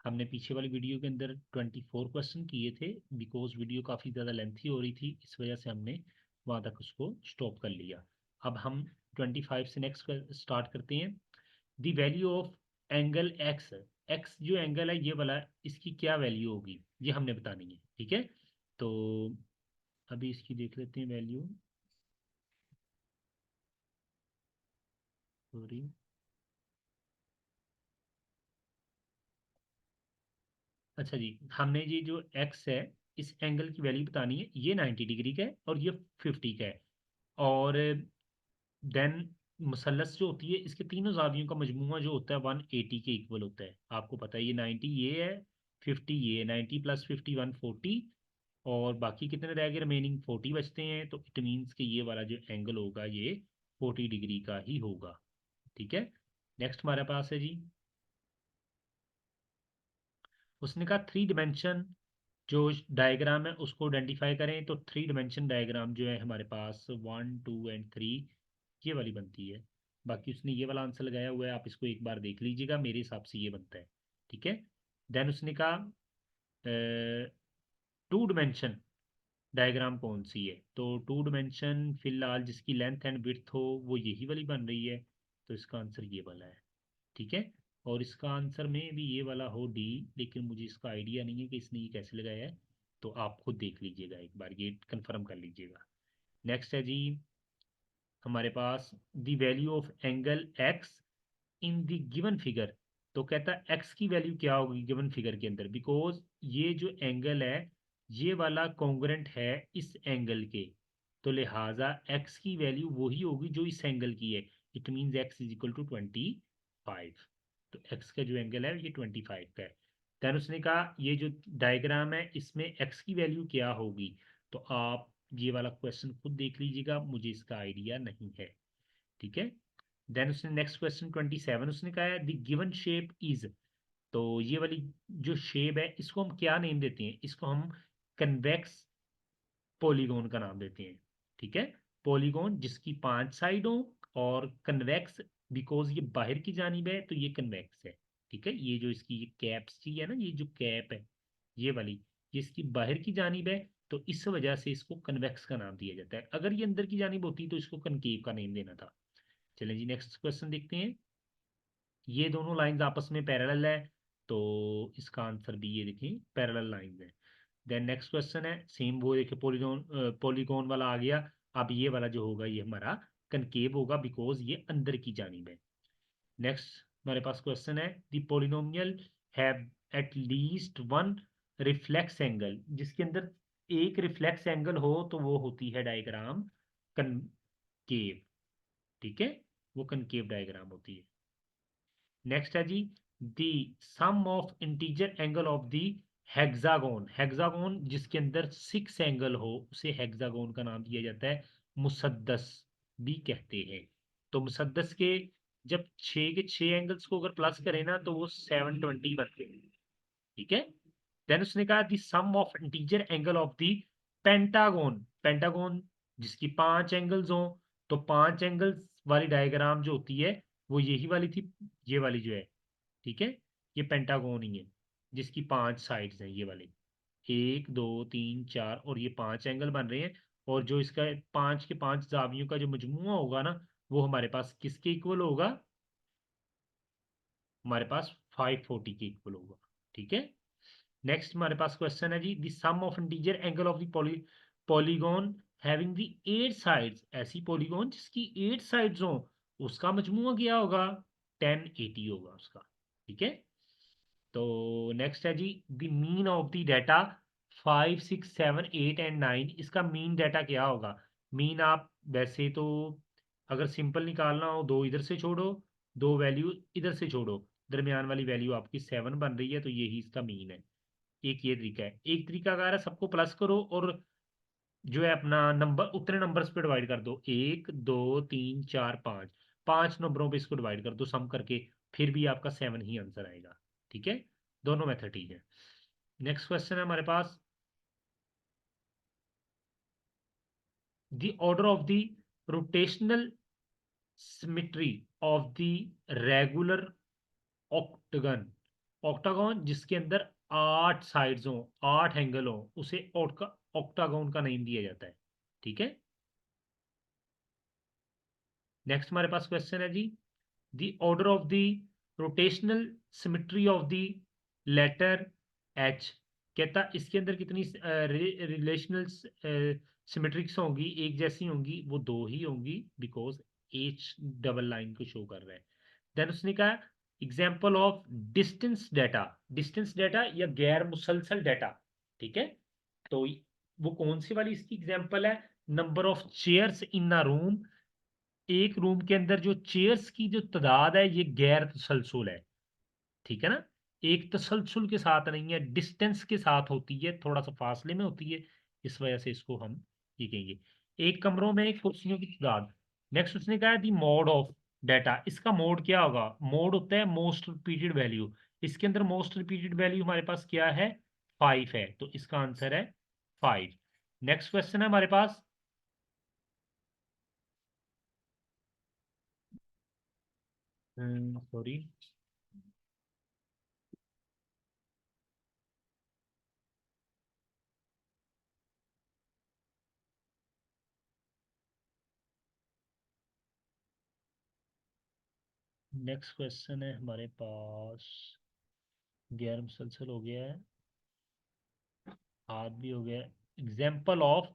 हमने पीछे वाली वीडियो के अंदर 24 क्वेश्चन किए थे, बिकॉज वीडियो काफ़ी ज़्यादा लेंथी हो रही थी, इस वजह से हमने वहाँ तक उसको स्टॉप कर लिया। अब हम 25 से नेक्स्ट स्टार्ट करते हैं। The value of angle x, x जो एंगल है ये वाला, इसकी क्या वैल्यू होगी ये हमने बतानी है। ठीक है, तो अभी इसकी देख लेते हैं वैल्यू। सॉरी, अच्छा जी, हमने ये जो एक्स है इस एंगल की वैल्यू बतानी है। ये 90 डिग्री का है और ये 50 का है। और देन मुसल्लस जो होती है इसके तीनों ज़ावियों का मजमूआ जो होता है 180 के इक्वल होता है। आपको पता है ये 90 ये है, 50 ये है, 90 प्लस 50 140, और बाकी कितने रह गए, रिमेनिंग 40 बचते हैं। तो इट मीन्स कि ये वाला जो एंगल होगा ये 40 डिग्री का ही होगा। ठीक है, नेक्स्ट हमारे पास है जी, उसने कहा थ्री डिमेंशन जो डायग्राम है उसको आइडेंटिफाई करें। तो थ्री डिमेंशन डायग्राम जो है हमारे पास 1 2 एंड 3 ये वाली बनती है। बाकी उसने ये वाला आंसर लगाया हुआ है, आप इसको एक बार देख लीजिएगा, मेरे हिसाब से ये बनता है। ठीक है, देन उसने कहा टू डिमेंशन डायग्राम कौन सी है। तो टू डिमेंशन फिलहाल जिसकी लेंथ एंड विड्थ हो वो यही वाली बन रही है, तो इसका आंसर ये वाला है। ठीक है, और इसका आंसर में भी ये वाला हो डी, लेकिन मुझे इसका आइडिया नहीं है कि इसने ये कैसे लगाया है, तो आप खुद देख लीजिएगा एक बार, ये कंफर्म कर लीजिएगा। नेक्स्ट है जी हमारे पास the value of angle x in the given figure. तो कहता है एक्स की वैल्यू क्या होगी गिवन फिगर के अंदर, बिकॉज ये जो एंगल है ये वाला कॉन्ग्रेंट है इस एंगल के, तो लिहाजा एक्स की वैल्यू वही होगी जो इस एंगल की है। It means x is equal to 25। तो एक्स का जो एंगल है ये 25 का है। देन उसने कहा ये जो डायग्राम है इसमें एक्स की वैल्यू क्या होगी। तो आप ये वाला क्वेश्चन खुद देख लीजिएगा, मुझे इसका आइडिया नहीं है। ठीक है, देन उसने नेक्स्ट क्वेश्चन 27 उसने कहा है द गिवन शेप इज। तो ये वाली जो शेप है इसको हम क्या नेम देते हैं, इसको हम कन्वेक्स पॉलीगॉन का नाम देते हैं। ठीक है, पॉलीगॉन जिसकी 5 साइड हो, और कन्वेक्स बिकॉज ये बाहर की जानिब है तो ये कन्वेक्स है। ठीक है, ये जो इसकी ये कैप्स की है ना, ये जो कैप है ये वाली, ये इसकी बाहर की जानिब है, तो इस वजह से इसको कन्वेक्स का नाम दिया जाता है। अगर ये अंदर की जानिब होती तो इसको कनकेव का नेम देना था। चलें जी नेक्स्ट क्वेश्चन देखते हैं। ये दोनों लाइंस आपस में पैरेलल है, तो इसका आंसर भी ये देखें पैरेलल लाइंस है। देन नेक्स्ट क्वेश्चन है सेम, वो देखिए पॉलीगॉन, पॉलीगॉन वाला आ गया। अब ये वाला जो होगा ये हमारा कनकेव होगा बिकॉज ये अंदर की जानिब है। नेक्स्ट हमारे पास क्वेश्चन है the polynomial have at least one reflex angle, जिसके अंदर एक रिफ्लेक्स एंगल हो तो वो होती है डायग्राम कनकेव। ठीक है, वो कनकेव डायग्राम होती है। नेक्स्ट है जी the sum of integer angle of the hexagon, hexagon जिसके अंदर 6 एंगल हो उसे हेक्सागोन का नाम दिया जाता है, मुसद्दस भी कहते हैं। तो मुसद्दस के जब 6 के 6 एंगल्स को अगर प्लस करें ना तो वो 720 बनते हैं। ठीक है, देन उसने कहा the sum of integer angle of the pentagon, pentagon जिसकी 5 एंगल्स हो, तो 5 एंगल्स वाली डायग्राम जो होती है वो यही वाली थी, ये वाली जो है। ठीक है, ये पेंटागोन ही है जिसकी 5 साइड्स हैं, ये वाली 1 2 3 4, और ये 5 एंगल बन रहे हैं। और जो इसका 5 के 5 जावियों का जो मजमुआ होगा ना वो हमारे पास किसके इक्वल होगा, हमारे पास 540 के इक्वल होगा। ठीक है, नेक्स्ट हमारे पास क्वेश्चन है जी the sum of integer angle of the polygon having the 8 sides, ऐसी पॉलीगॉन जिसकी 8 साइड्स हो उसका मजमुआ क्या होगा, 1080 होगा उसका। ठीक है, तो नेक्स्ट है जी the mean of the data 5 6 7 8 and 9, इसका मीन डाटा क्या होगा। मीन आप वैसे तो अगर सिंपल निकालना हो दो इधर से छोड़ो, दो वैल्यू इधर से छोड़ो, दरमियान वाली वैल्यू आपकी 7 बन रही है, तो यही इसका मीन है। एक ये तरीका है, एक तरीका अगर है सबको प्लस करो और जो है अपना नंबर उतने नंबर्स पे डिवाइड कर दो, 1 2 3 4 5, 5 नंबरों पे इसको डिवाइड कर दो सम करके, फिर भी आपका 7 ही आंसर आएगा। ठीक है, दोनों मेथड ठीक है। नेक्स्ट क्वेश्चन है हमारे पास the order of the rotational symmetry of the regular octagon octagon जिसके अंदर 8 साइड्स हो, 8 एंगल हो, उसे ऑक्टागोन का नेम दिया जाता है। ठीक है। नेक्स्ट हमारे पास क्वेश्चन है जी, the order of the rotational symmetry of the letter H. कहता इसके अंदर कितनी रिलेशनल सिमेट्रिक्स होंगी, एक जैसी होंगी? वो दो ही होंगी, बिकॉज एच डबल लाइन को शो कर रहा है। देन उसने कहा example of distance data, distance data या गैर मुसलसल डाटा। ठीक है। तो वो कौन सी वाली इसकी एग्जाम्पल है? Number of chairs in a room, एक रूम के अंदर जो चेयर्स की जो तादाद है ये गैर तसलसल है। ठीक है ना, एक तसलसल के साथ नहीं है, डिस्टेंस के साथ होती है, थोड़ा सा फासले में होती है, इस वजह से इसको हम ये कहेंगे। एक कमरों में कुर्सियों की तादाद। नेक्स्ट उसने कहा दी मोड ऑफ डाटा, इसका मोड क्या होगा? मोड होता है मोस्ट रिपीटेड वैल्यू। इसके अंदर मोस्ट रिपीटेड वैल्यू हमारे पास क्या है? 5 है, तो इसका आंसर है 5। नेक्स्ट क्वेश्चन है हमारे पास, सॉरी, नेक्स्ट क्वेश्चन है हमारे पास, गैर मुसलसल हो गया है, आद भी हो गया। Example of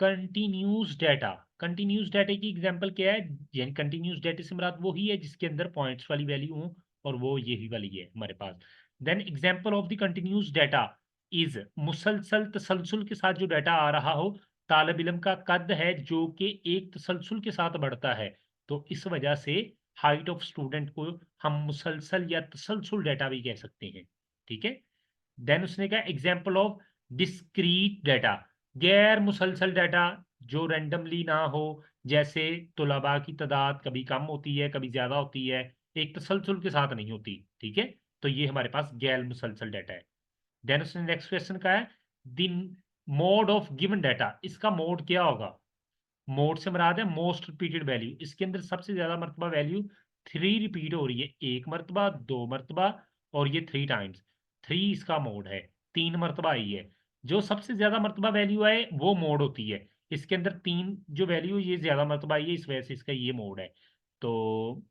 continuous data, continuous data की एग्जाम्पल क्या है? यानी कंटिन्यूस डाटा से मुराद वो ही है जिसके अंदर पॉइंट्स वाली वैल्यू हो, और वो यही वाली है हमारे पास। Then example of the continuous data is, मुसलसल तसलसल के साथ जो डाटा आ रहा हो, तालब इल्म का कद है जो कि एक तसलसल के साथ बढ़ता है, तो इस वजह से हाइट ऑफ स्टूडेंट को हम मुसलसल या तसलसल डाटा भी कह सकते हैं। ठीक है। देन उसने कहा एग्जाम्पल ऑफ डिस्क्रीट डाटा, गैर मुसलसल डाटा जो रैंडमली ना हो, जैसे तुलबा की तादाद कभी कम होती है कभी ज्यादा होती है, एक तसलसल के साथ नहीं होती। ठीक है, तो ये हमारे पास गैर मुसलसल डाटा है। देन उसने नेक्स्ट क्वेश्चन का है the mode of given data, इसका मोड क्या होगा? मोड से मुराद है मोस्ट रिपीटेड वैल्यू, इसके अंदर सबसे ज्यादा मरतबा वैल्यू 3 रिपीट हो रही है, एक मरतबा, दो मरतबा, और ये 3 टाइम्स। 3 इसका मोड है, 3 मरतबा आई है। जो सबसे ज्यादा मरतबा वैल्यू आए वो मोड होती है, इसके अंदर 3 जो वैल्यू ये ज्यादा मरतबा आई है, इस वजह से इसका ये मोड है। तो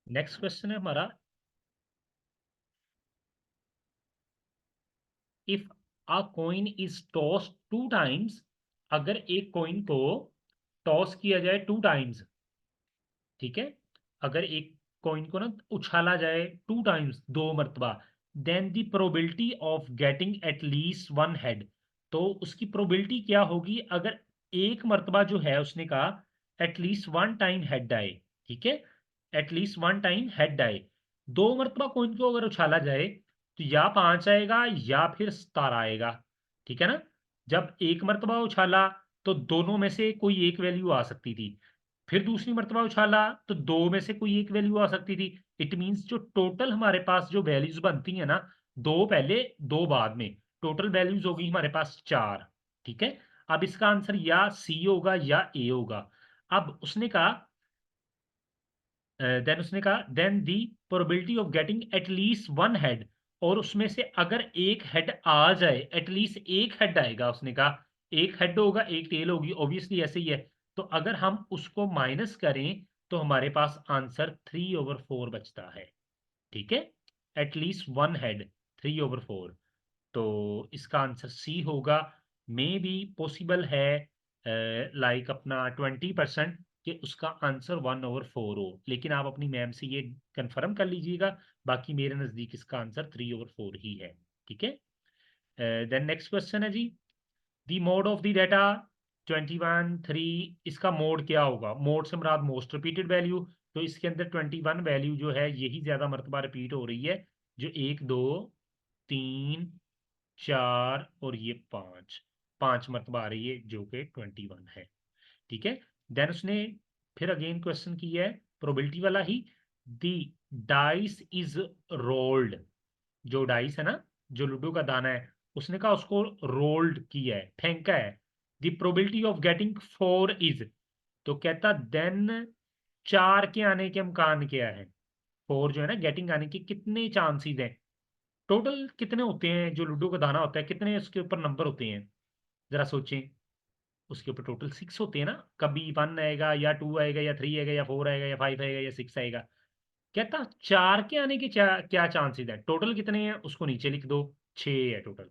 नेक्स्ट क्वेश्चन है हमारा, if a coin is toss 2 times, अगर एक कॉइन को टॉस किया जाए 2 टाइम्स, ठीक है, अगर एक कॉइन को ना उछाला जाए 2 टाइम्स, 2 मरतबा, then the probability of getting at least 1 head, तो उसकी प्रोबेबिलिटी क्या होगी अगर एक मरतबा जो है उसने कहा एटलीस्ट 1 टाइम हेड आए। ठीक है, एटलीस्ट 1 टाइम हेड आए, 2 मरतबा कॉइन को अगर उछाला जाए तो या 5 आएगा या फिर 17 आएगा। ठीक है ना, जब एक मरतबा उछाला तो दोनों में से कोई एक वैल्यू आ सकती थी, फिर दूसरी मरतबा उछाला तो दो में से कोई एक वैल्यू आ सकती थी। इट मींस जो टोटल हमारे पास जो वैल्यूज बनती है ना, दो पहले दो बाद में, टोटल वैल्यूज होगी हमारे पास 4। ठीक है, अब इसका आंसर या सी होगा या ए होगा। अब उसने कहा देन उसने कहा then the probability of getting at least 1 head, और उसमें से अगर एक हेड आ जाए, एटलीस्ट एक हेड आएगा, उसने कहा एक हेड होगा एक टेल होगी, ऑब्वियसली ऐसे ही है। तो अगर हम उसको माइनस करें तो हमारे पास आंसर 3/4 बचता है। ठीक है, एटलीस्ट 1 हेड, 3/4, तो इसका आंसर सी होगा। मे बी पॉसिबल है लाइक अपना 20% कि उसका आंसर 1/4 हो, लेकिन आप अपनी मैम से ये कंफर्म कर लीजिएगा। बाकी मेरे नज़दीक इसका आंसर 3/4 ही है। ठीक है। देन नेक्स्ट क्वेश्चन है जी, दी मोड ऑफ द डाटा 21 3, इसका मोड क्या होगा? मोड से मुराद मोस्ट रिपीटेड वैल्यू, तो इसके अंदर 21 वैल्यू जो है यही ज्यादा मरतबा रिपीट हो रही है, जो 1 2 3 4 और ये 5, 5 मरतबा आ रही है जो कि 21 है। ठीक है। देन उसने फिर अगेन क्वेश्चन किया है प्रोबेबिलिटी वाला ही, दी डाइस इज रोल्ड, जो डाइस है ना, जो लूडो का दाना है, उसने कहा उसको रोल्ड किया है, फेंका है, the probability of getting 4 is, तो कहता देन 4 के आने के इम्कान क्या है? 4 जो है ना गेटिंग आने के कितने चांसेस हैं, टोटल कितने होते हैं, जो लूडो का दाना होता है कितने उसके ऊपर नंबर होते हैं, जरा सोचें। उसके ऊपर टोटल 6 होते हैं ना, कभी 1 आएगा या 2 आएगा या 3 आएगा या 4 आएगा या 5 आएगा या 6 आएगा। कहता 4 के आने के क्या चांसेस है, टोटल कितने हैं उसको नीचे लिख दो, 6 है टोटल।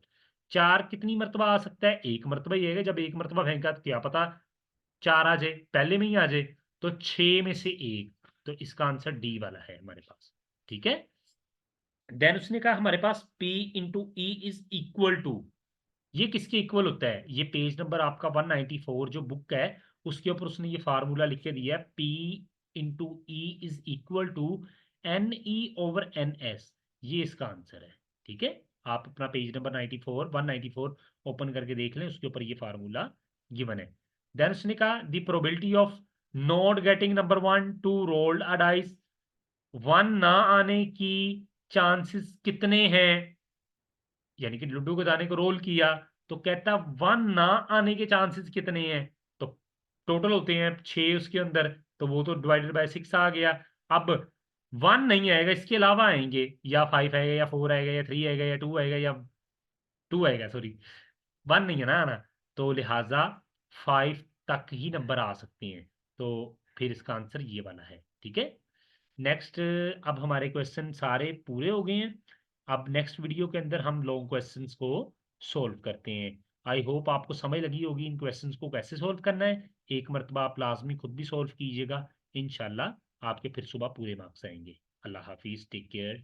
4 कितनी मरतबा आ सकता है, एक मरतबा ही आएगा, जब एक मरतबा फेंका तो क्या पता 4 आ जाए, पहले में ही आ जाए। तो 6 में से एक, तो इसका आंसर डी वाला है हमारे पास। ठीक है, देन उसने कहा हमारे पास P into e is equal to, ये किसके इक्वल होता है, ये पेज नंबर आपका 194 जो बुक है उसके ऊपर उसने ये फार्मूला लिख के दिया है, P into e is equal to n e over n s, ये इसका आंसर है। ठीक है, आप अपना पेज नंबर 94 194 ओपन करके देख लें, उसके ऊपर ये फार्मूला गिवन है। देन उसने कहा the probability of not getting number 1 to rolled a dice, 1 ना आने की चांसेस कितने हैं, यानी कि लड्डू के दाने को रोल किया तो कहता 1 ना आने के चांसेस कितने हैं, तो टोटल होते हैं 6 उसके अंदर, तो वो तो डिवाइडेड बाय 6 आ गया। अब 1 नहीं आएगा, इसके अलावा आएंगे, या 5 आएगा या 4 आएगा या 3 आएगा या 2 आएगा या 2 आएगा, सॉरी 1 नहीं है ना आना, तो लिहाजा 5 तक ही नंबर आ सकते हैं, तो फिर इसका आंसर ये वाला है। ठीक है, नेक्स्ट, अब हमारे क्वेश्चन सारे पूरे हो गए हैं। अब नेक्स्ट वीडियो के अंदर हम लॉन्ग क्वेश्चंस को सॉल्व करते हैं। आई होप आपको समझ लगी होगी इन क्वेश्चंस को कैसे सॉल्व करना है, एक मरतबा आप लाजमी खुद भी सॉल्व कीजिएगा, इंशाल्लाह आपके फिर सुबह पूरे मार्क्स आएंगे। अल्लाह हाफिज़, टेक केयर।